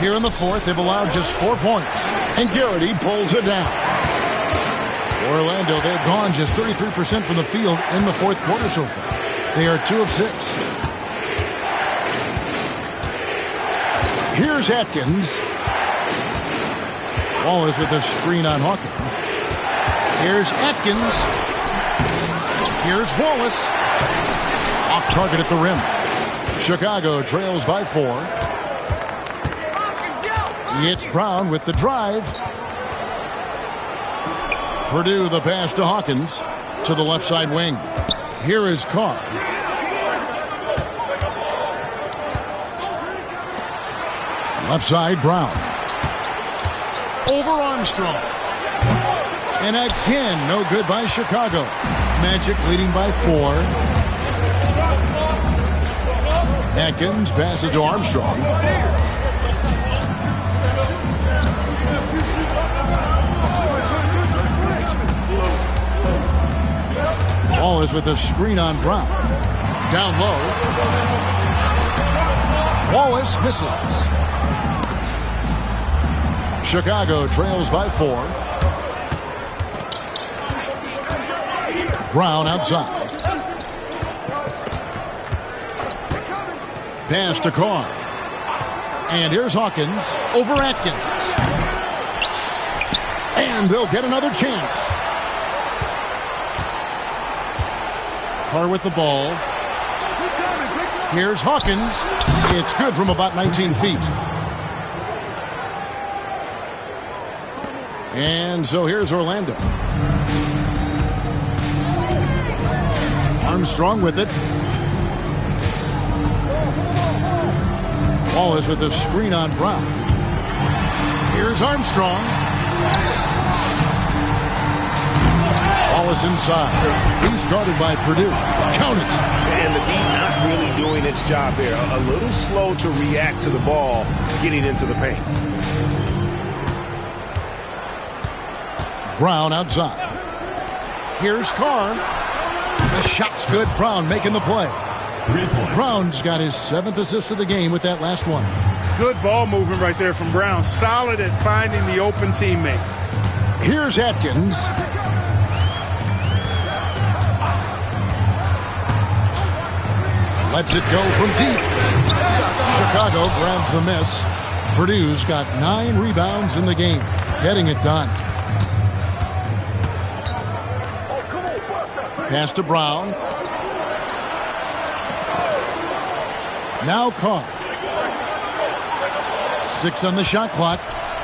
Here in the fourth, they've allowed just 4 points. And Garrity pulls it down. Orlando, they've gone just 33% from the field in the fourth quarter so far. They are 2 of 6. Here's Atkins. Wallace with a screen on Hawkins. Here's Atkins. Here's Wallace. Off target at the rim. Chicago trails by 4. It's Brown with the drive. Purdue the pass to Hawkins to the left side wing. Here is Carr. Left side, Brown. Over Armstrong. And again, no good by Chicago. Magic leading by 4. Atkins passes to Armstrong. Wallace with a screen on Brown. Down low. Wallace misses. Chicago trails by 4. Brown outside. Pass to Carr. And here's Hawkins over Atkins. And they'll get another chance. Carr with the ball. Here's Hawkins. It's good from about 19 feet. And so here's Orlando. Armstrong with it. Wallace with the screen on Brown. Here's Armstrong. Wallace inside. He's guarded by Purdue. Count it. And the D not really doing its job there. A little slow to react to the ball getting into the paint. Brown outside. Here's Carr. The shot's good. Brown making the play. 3 points. Brown's got his 7th assist of the game with that last one. Good ball movement right there from Brown. Solid at finding the open teammate. Here's Atkins. Lets it go from deep. Chicago grabs the miss. Purdue's got 9 rebounds in the game, getting it done. Pass to Brown. Now Carr. 6 on the shot clock.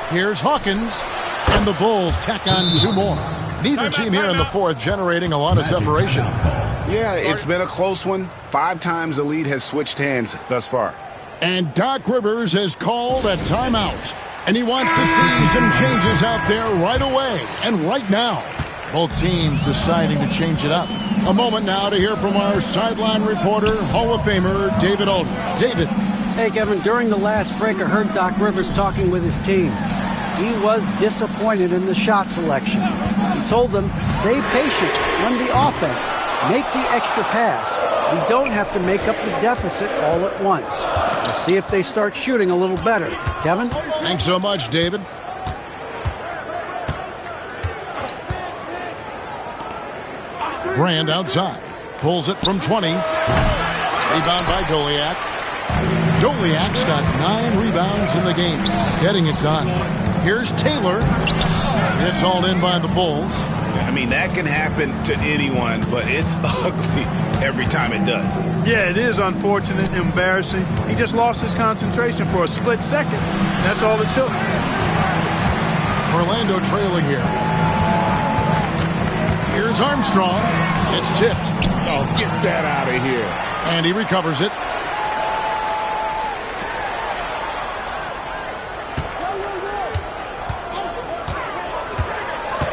Here's Hawkins. And the Bulls tack on 2 more. Neither team here in the 4th generating a lot of separation. Yeah, it's been a close one. 5 times the lead has switched hands thus far. And Doc Rivers has called a timeout. And he wants to see some changes out there right away and right now. Both teams deciding to change it up. A moment now to hear from our sideline reporter, Hall of Famer David Aldridge. David. Hey, Kevin, during the last break, I heard Doc Rivers talking with his team. He was disappointed in the shot selection. He told them, stay patient, run the offense, make the extra pass. We don't have to make up the deficit all at once. We'll see if they start shooting a little better. Kevin? Thanks so much, David. Brand outside. Pulls it from 20. Rebound by Goliak. Goliak's got 9 rebounds in the game. Getting it done. Here's Taylor. It's all in by the Bulls. I mean, that can happen to anyone, but it's ugly every time it does. Yeah, it is unfortunate, embarrassing. He just lost his concentration for a split second. That's all it took. Orlando trailing here. Here's Armstrong. It's tipped. Oh, get that out of here. And he recovers it.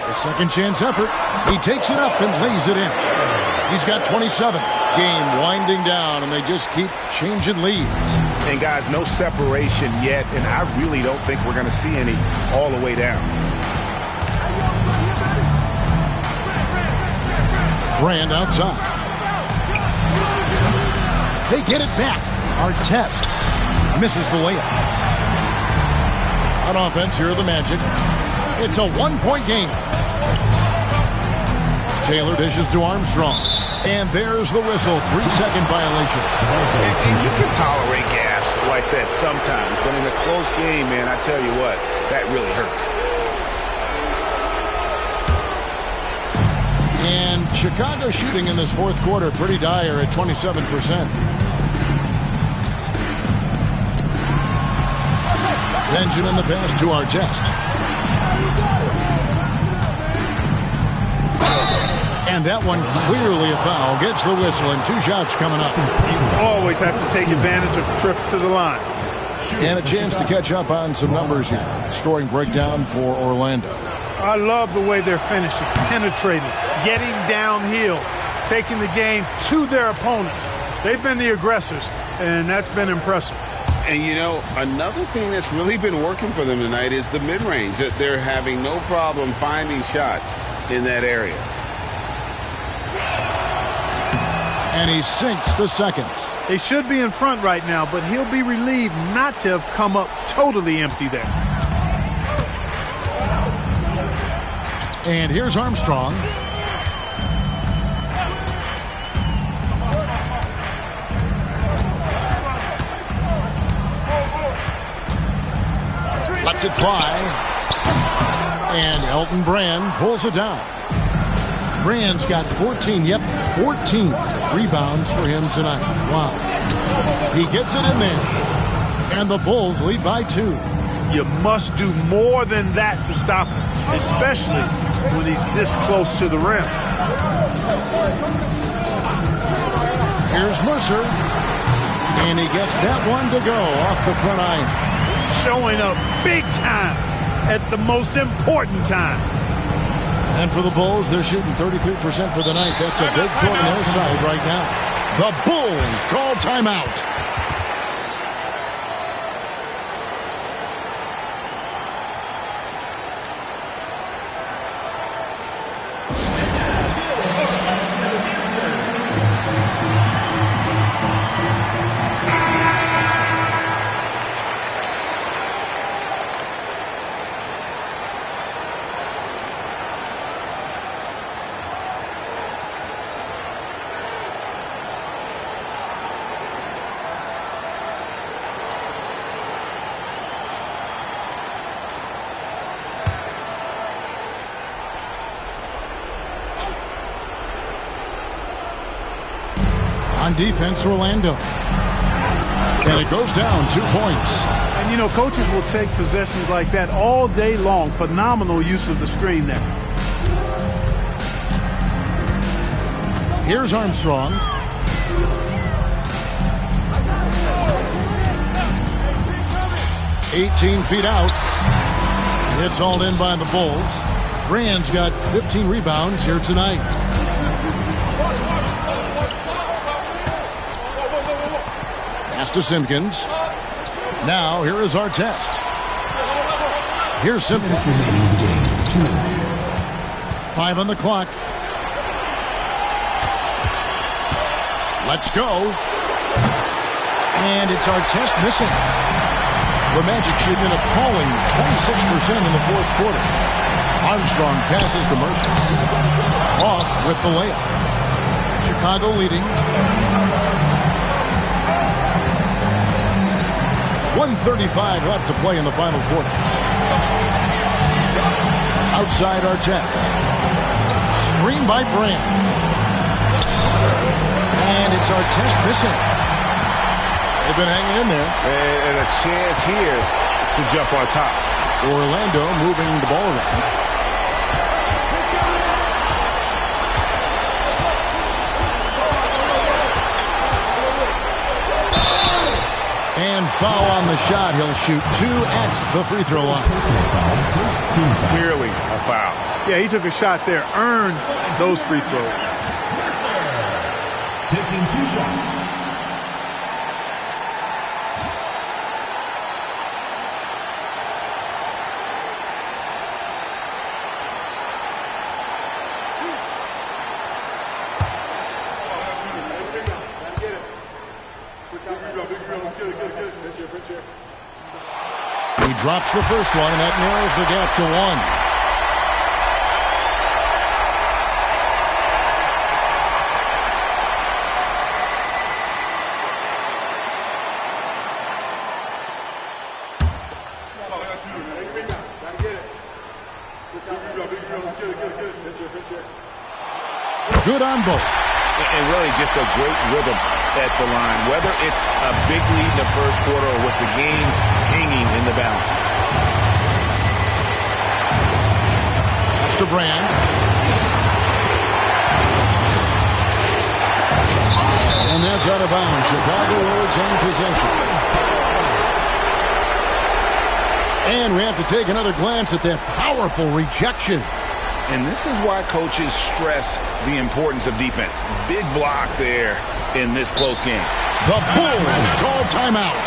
A second chance effort. He takes it up and lays it in. He's got 27. Game winding down, and they just keep changing leads. And guys, no separation yet, and I really don't think we're going to see any all the way down. Brand outside. They get it back. Artest misses the layup. On offense, here are the Magic. It's a 1-point game. Taylor dishes to Armstrong. And there's the whistle. 3-second violation. And you can tolerate gaffes like that sometimes, but in a close game, man, I tell you what, that really hurts. And Chicago shooting in this 4th quarter pretty dire at 27%. Benjamin the pass to Artest. And that one clearly a foul. Gets the whistle and 2 shots coming up. You always have to take advantage of trips to the line. And a chance to catch up on some numbers here. Scoring breakdown for Orlando. I love the way they're finishing, penetrating, getting downhill, taking the game to their opponents. They've been the aggressors, and that's been impressive. And, you know, another thing that's really been working for them tonight is the mid-range. They're having no problem finding shots in that area. And he sinks the second. They should be in front right now, but he'll be relieved not to have come up totally empty there. And here's Armstrong. Lets it fly. And Elton Brand pulls it down. Brand's got 14 rebounds for him tonight. Wow. He gets it in there. And the Bulls lead by 2. You must do more than that to stop him, especially when he's this close to the rim. Here's Mercer. And he gets that one to go off the front iron. Showing up big time at the most important time. And for the Bulls, they're shooting 33% for the night. That's a big thorn in their side right now. The Bulls call timeout. On defense, Orlando. And it goes down 2 points. And, you know, coaches will take possessions like that all day long. Phenomenal use of the screen there. Here's Armstrong. "18 feet out. It's all in by the Bulls. Brand's got 15 rebounds here tonight. Pass to Simpkins. Now, here is our test. Here's Simpkins. 5 on the clock. Let's go. And it's our test missing. The Magic shoot an appalling 26% in the fourth quarter. Armstrong passes to Mercer. Off with the layup. Chicago leading. 1:35 left to play in the final quarter. Outside our test. Screen by Brand. And it's our test missing. They've been hanging in there. And a chance here to jump on top. Orlando moving the ball around. And foul on the shot. He'll shoot 2 at the free throw line. Clearly a foul. Yeah, he took a shot there. Earned those free throws. Taking 2 shots. He drops the first one, and that narrows the gap to 1. Good on both. And really just a great rhythm at the line, whether it's a big lead in the first quarter or with the game hanging in the balance. That's to Brand. And that's out of bounds. Chicago will retain possession. And we have to take another glance at that powerful rejection. And this is why coaches stress the importance of defense. Big block there in this close game. The Bulls call timeout.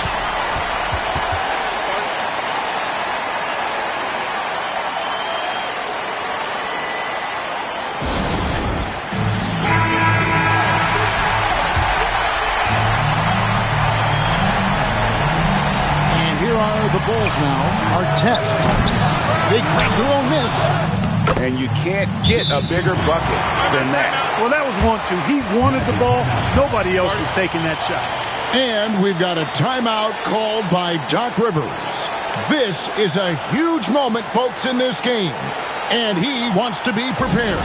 And here are the Bulls now. Our test. They crack their own miss. And you can't get a bigger bucket than that. Well, that was 1-2. He wanted the ball. Nobody else was taking that shot. And we've got a timeout called by Doc Rivers. This is a huge moment, folks, in this game. And he wants to be prepared.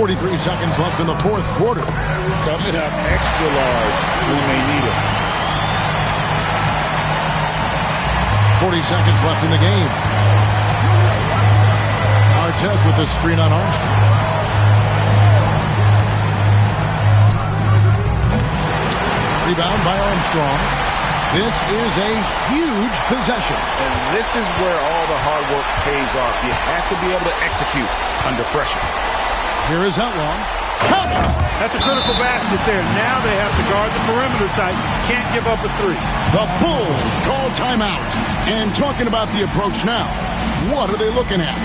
43 seconds left in the fourth quarter. Coming up extra large when they need it. 40 seconds left in the game. Artez with the screen on Armstrong. Rebound by Armstrong. This is a huge possession. And this is where all the hard work pays off. You have to be able to execute under pressure. Here is Outlaw. Count it! That's a critical basket there. Now they have to guard the perimeter tight. Can't give up a three. The Bulls call timeout. And talking about the approach now, what are they looking at?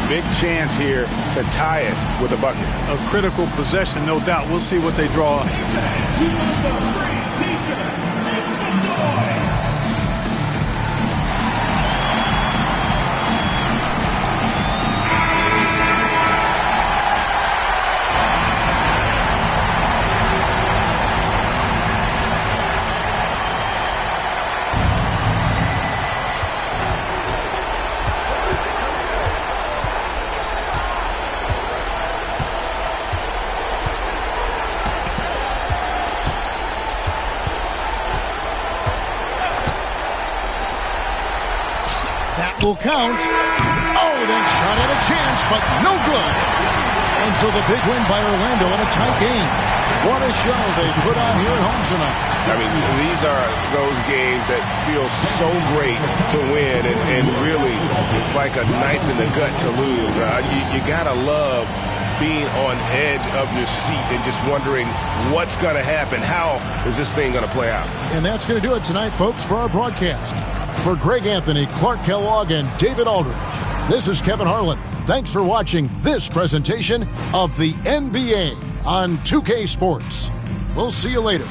Big chance here to tie it with a bucket. A critical possession, no doubt. We'll see what they draw up. Will count. Oh, that shot had a chance, but no good. And so the big win by Orlando in a tight game. What a show they put on here at home tonight. I mean, these are those games that feel so great to win, and really, it's like a knife in the gut to lose. You gotta love being on edge of your seat and just wondering what's going to happen. How is this thing going to play out? And that's going to do it tonight, folks, for our broadcast. For Greg Anthony, Clark Kellogg, and David Aldridge, this is Kevin Harlan. Thanks for watching this presentation of the NBA on 2K Sports. We'll see you later.